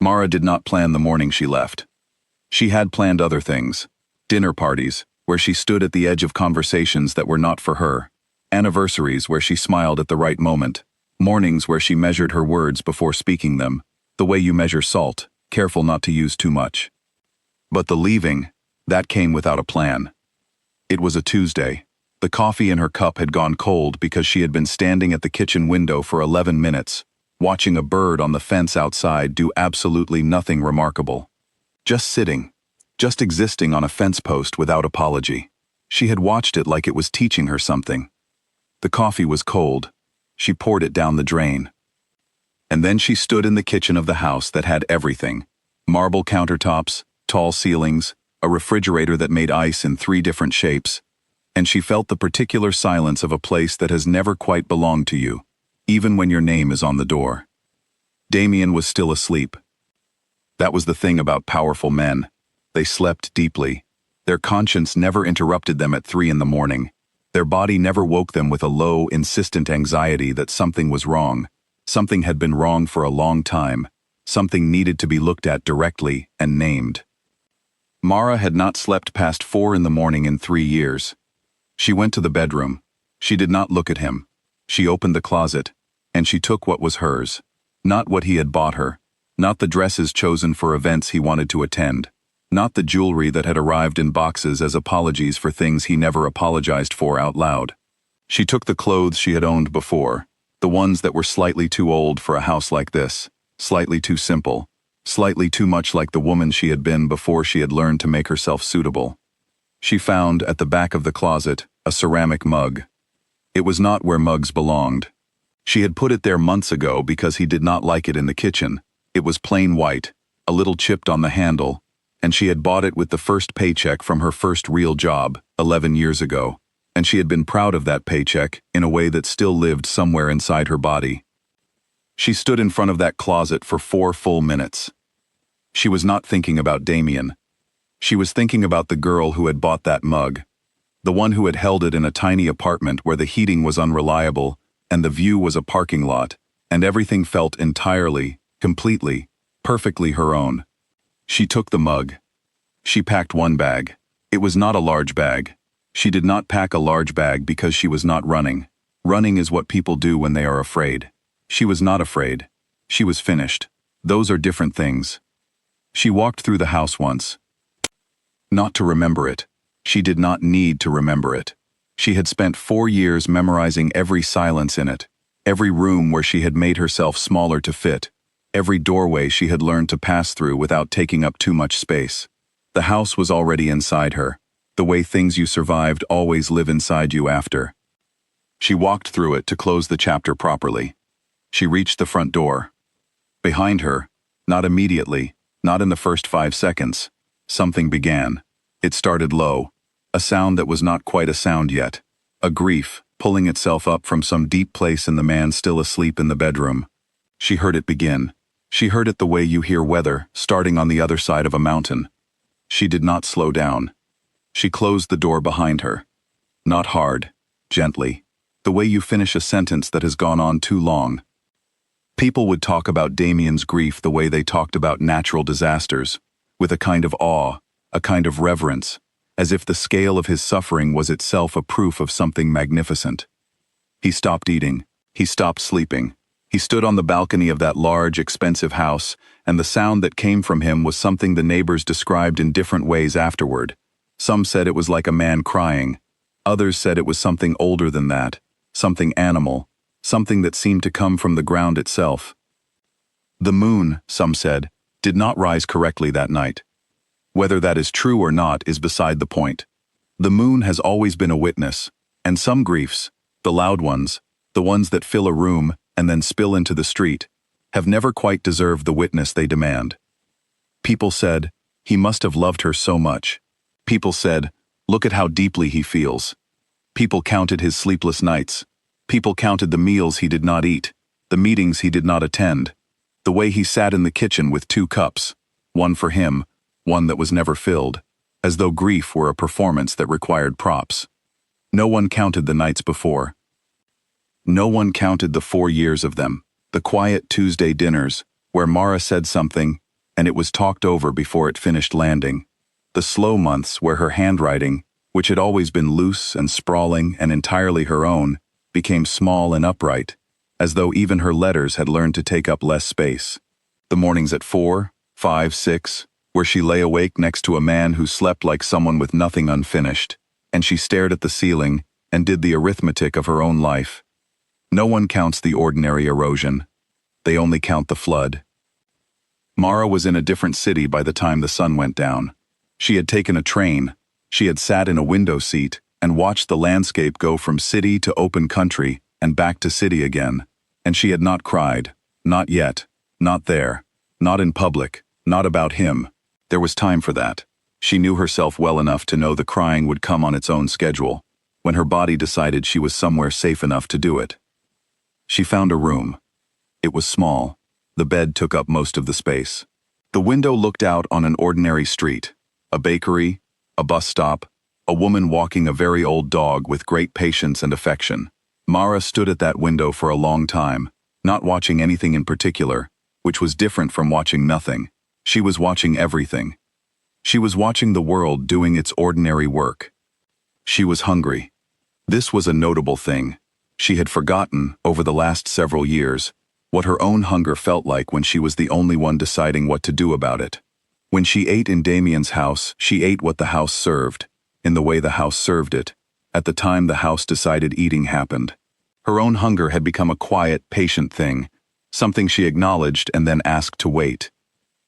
Mara did not plan the morning she left. She had planned other things. Dinner parties, where she stood at the edge of conversations that were not for her. Anniversaries where she smiled at the right moment. Mornings where she measured her words before speaking them, the way you measure salt, careful not to use too much. But the leaving, that came without a plan. It was a Tuesday. The coffee in her cup had gone cold because she had been standing at the kitchen window for 11 minutes, watching a bird on the fence outside do absolutely nothing remarkable. Just sitting, just existing on a fence post without apology. She had watched it like it was teaching her something. The coffee was cold. She poured it down the drain. And then she stood in the kitchen of the house that had everything. Marble countertops, tall ceilings, a refrigerator that made ice in 3 different shapes. And she felt the particular silence of a place that has never quite belonged to you, even when your name is on the door. Damien was still asleep. That was the thing about powerful men. They slept deeply. Their conscience never interrupted them at 3 in the morning. Their body never woke them with a low, insistent anxiety that something was wrong. Something had been wrong for a long time. Something needed to be looked at directly and named. Mara had not slept past 4 in the morning in 3 years. She went to the bedroom. She did not look at him. She opened the closet, and she took what was hers. Not what he had bought her. Not the dresses chosen for events he wanted to attend. Not the jewelry that had arrived in boxes as apologies for things he never apologized for out loud. She took the clothes she had owned before, the ones that were slightly too old for a house like this, slightly too simple, slightly too much like the woman she had been before she had learned to make herself suitable. She found, at the back of the closet, a ceramic mug. It was not where mugs belonged. She had put it there months ago because he did not like it in the kitchen. It was plain white, a little chipped on the handle, and she had bought it with the first paycheck from her first real job, 11 years ago, and she had been proud of that paycheck in a way that still lived somewhere inside her body. She stood in front of that closet for 4 full minutes. She was not thinking about Damien. She was thinking about the girl who had bought that mug, the one who had held it in a tiny apartment where the heating was unreliable and the view was a parking lot, and everything felt entirely, completely, perfectly her own. She took the mug. She packed 1 bag. It was not a large bag. She did not pack a large bag because she was not running. Running is what people do when they are afraid. She was not afraid. She was finished. Those are different things. She walked through the house once. Not to remember it. She did not need to remember it. She had spent 4 years memorizing every silence in it, every room where she had made herself smaller to fit, every doorway she had learned to pass through without taking up too much space. The house was already inside her, the way things you survived always live inside you after. She walked through it to close the chapter properly. She reached the front door. Behind her, not immediately, not in the first 5 seconds, something began. It started low, a sound that was not quite a sound yet, a grief pulling itself up from some deep place in the man still asleep in the bedroom. She heard it begin. She heard it the way you hear weather starting on the other side of a mountain. She did not slow down. She closed the door behind her. Not hard, gently, the way you finish a sentence that has gone on too long. People would talk about Damien's grief the way they talked about natural disasters, with a kind of awe, a kind of reverence, as if the scale of his suffering was itself a proof of something magnificent. He stopped eating. He stopped sleeping. He stood on the balcony of that large, expensive house, and the sound that came from him was something the neighbors described in different ways afterward. Some said it was like a man crying. Others said it was something older than that, something animal, something that seemed to come from the ground itself. The moon, some said, did not rise correctly that night. Whether that is true or not is beside the point. The moon has always been a witness, and some griefs, the loud ones, the ones that fill a room and then spill into the street, have never quite deserved the witness they demand. People said, he must have loved her so much. People said, look at how deeply he feels. People counted his sleepless nights. People counted the meals he did not eat, the meetings he did not attend, the way he sat in the kitchen with 2 cups, one for him, one that was never filled, as though grief were a performance that required props. No one counted the nights before. No one counted the 4 years of them, the quiet Tuesday dinners, where Mara said something, and it was talked over before it finished landing. The slow months where her handwriting, which had always been loose and sprawling and entirely her own, became small and upright, as though even her letters had learned to take up less space. The mornings at 4, 5, 6, where she lay awake next to a man who slept like someone with nothing unfinished, and she stared at the ceiling and did the arithmetic of her own life. No one counts the ordinary erosion. They only count the flood. Mara was in a different city by the time the sun went down. She had taken a train. She had sat in a window seat and watched the landscape go from city to open country and back to city again. And she had not cried. Not yet. Not there. Not in public. Not about him. There was time for that. She knew herself well enough to know the crying would come on its own schedule, when her body decided she was somewhere safe enough to do it. She found a room. It was small. The bed took up most of the space. The window looked out on an ordinary street, a bakery, a bus stop, a woman walking a very old dog with great patience and affection. Mara stood at that window for a long time, not watching anything in particular, which was different from watching nothing. She was watching everything. She was watching the world doing its ordinary work. She was hungry. This was a notable thing. She had forgotten, over the last several years, what her own hunger felt like when she was the only one deciding what to do about it. When she ate in Damien's house, she ate what the house served, in the way the house served it, at the time the house decided eating happened. Her own hunger had become a quiet, patient thing, something she acknowledged and then asked to wait.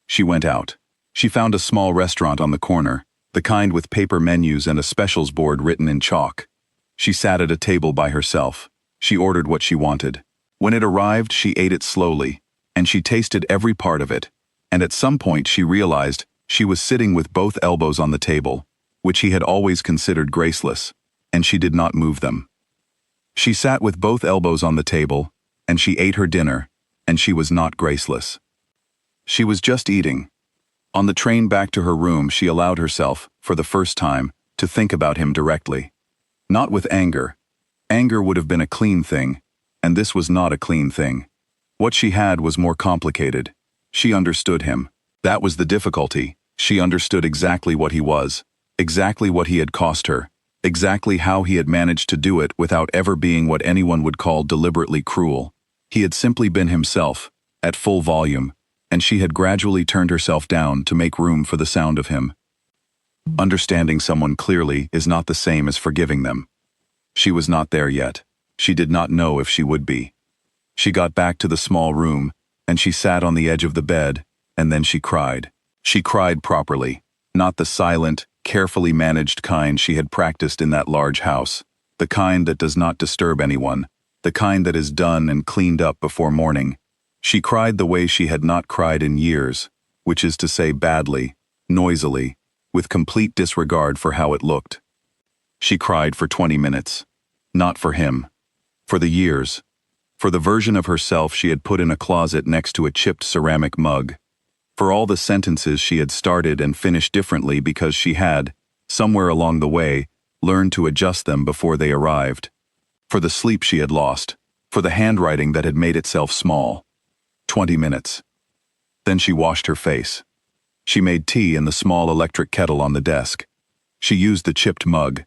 She went out. She found a small restaurant on the corner, the kind with paper menus and a specials board written in chalk. She sat at a table by herself. She ordered what she wanted. When it arrived, she ate it slowly, and she tasted every part of it, and at some point she realized she was sitting with both elbows on the table, which he had always considered graceless, and she did not move them. She sat with both elbows on the table, and she ate her dinner, and she was not graceless. She was just eating. On the train back to her room, she allowed herself, for the first time, to think about him directly. Not with anger. Anger would have been a clean thing, and this was not a clean thing. What she had was more complicated. She understood him. That was the difficulty. She understood exactly what he was, exactly what he had cost her, exactly how he had managed to do it without ever being what anyone would call deliberately cruel. He had simply been himself, at full volume, and she had gradually turned herself down to make room for the sound of him. Understanding someone clearly is not the same as forgiving them. She was not there yet. She did not know if she would be. She got back to the small room, and she sat on the edge of the bed, and then she cried. She cried properly, not the silent, carefully managed kind she had practiced in that large house, the kind that does not disturb anyone, the kind that is done and cleaned up before morning. She cried the way she had not cried in years, which is to say badly, noisily, with complete disregard for how it looked. She cried for 20 minutes. Not for him. For the years. For the version of herself she had put in a closet next to a chipped ceramic mug. For all the sentences she had started and finished differently because she had, somewhere along the way, learned to adjust them before they arrived. For the sleep she had lost. For the handwriting that had made itself small. 20 minutes. Then she washed her face. She made tea in the small electric kettle on the desk. She used the chipped mug.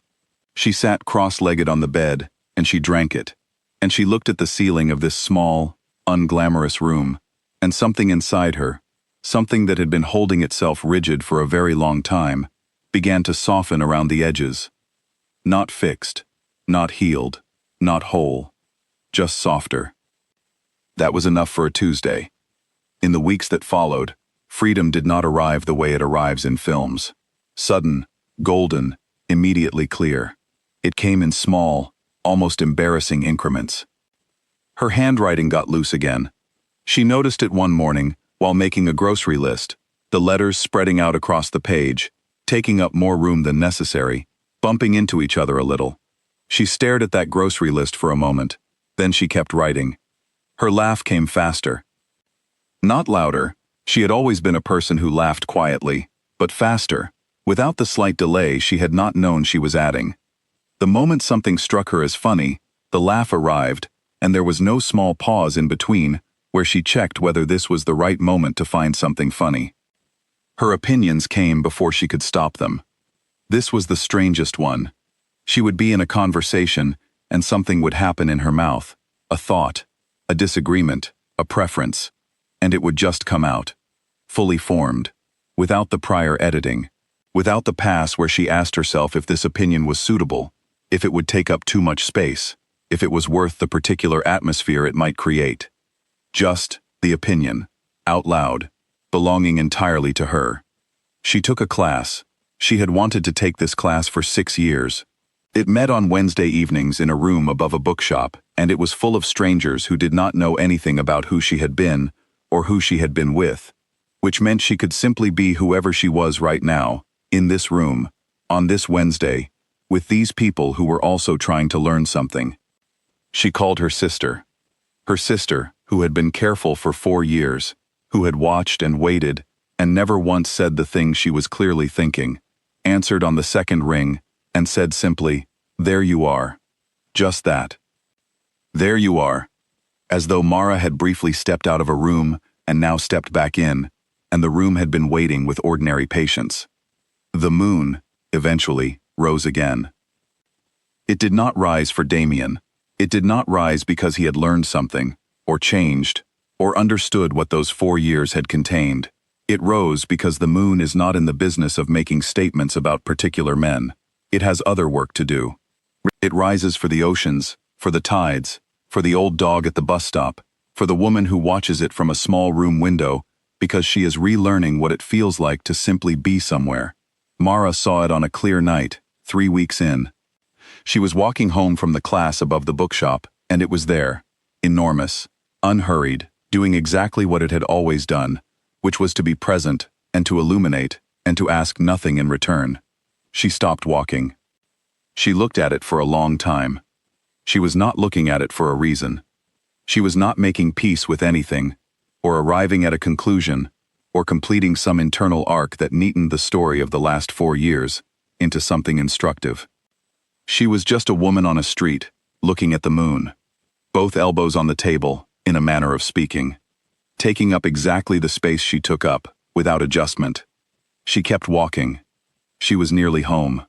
She sat cross-legged on the bed, and she drank it. And she looked at the ceiling of this small, unglamorous room, and something inside her, something that had been holding itself rigid for a very long time, began to soften around the edges. Not fixed, not healed, not whole, just softer. That was enough for a Tuesday. In the weeks that followed, freedom did not arrive the way it arrives in films. Sudden, golden, immediately clear. It came in small, almost embarrassing increments. Her handwriting got loose again. She noticed it one morning while making a grocery list, the letters spreading out across the page, taking up more room than necessary, bumping into each other a little. She stared at that grocery list for a moment, then she kept writing. Her laugh came faster. Not louder. She had always been a person who laughed quietly, but faster. Without the slight delay she had not known she was adding. The moment something struck her as funny, the laugh arrived, and there was no small pause in between where she checked whether this was the right moment to find something funny. Her opinions came before she could stop them. This was the strangest one. She would be in a conversation, and something would happen in her mouth, a thought, a disagreement, a preference, and it would just come out, fully formed, without the prior editing, without the pass where she asked herself if this opinion was suitable, if it would take up too much space, if it was worth the particular atmosphere it might create. Just the opinion, out loud, belonging entirely to her. She took a class. She had wanted to take this class for 6 years. It met on Wednesday evenings in a room above a bookshop, and it was full of strangers who did not know anything about who she had been or who she had been with, which meant she could simply be whoever she was right now, in this room, on this Wednesday, with these people who were also trying to learn something. She called her sister. Her sister, who had been careful for 4 years, who had watched and waited, and never once said the thing she was clearly thinking, answered on the second ring, and said simply, "There you are." Just that. There you are. As though Mara had briefly stepped out of a room and now stepped back in, and the room had been waiting with ordinary patience. The moon, eventually, rose again. It did not rise for Damien. It did not rise because he had learned something, or changed, or understood what those 4 years had contained. It rose because the moon is not in the business of making statements about particular men. It has other work to do. It rises for the oceans, for the tides, for the old dog at the bus stop, for the woman who watches it from a small room window, because she is relearning what it feels like to simply be somewhere. Mara saw it on a clear night, 3 weeks in. She was walking home from the class above the bookshop, and it was there, enormous, unhurried, doing exactly what it had always done, which was to be present, and to illuminate, and to ask nothing in return. She stopped walking. She looked at it for a long time. She was not looking at it for a reason. She was not making peace with anything, or arriving at a conclusion, or completing some internal arc that neatened the story of the last 4 years into something instructive. She was just a woman on a street, looking at the moon, both elbows on the table, in a manner of speaking, taking up exactly the space she took up, without adjustment. She kept walking. She was nearly home.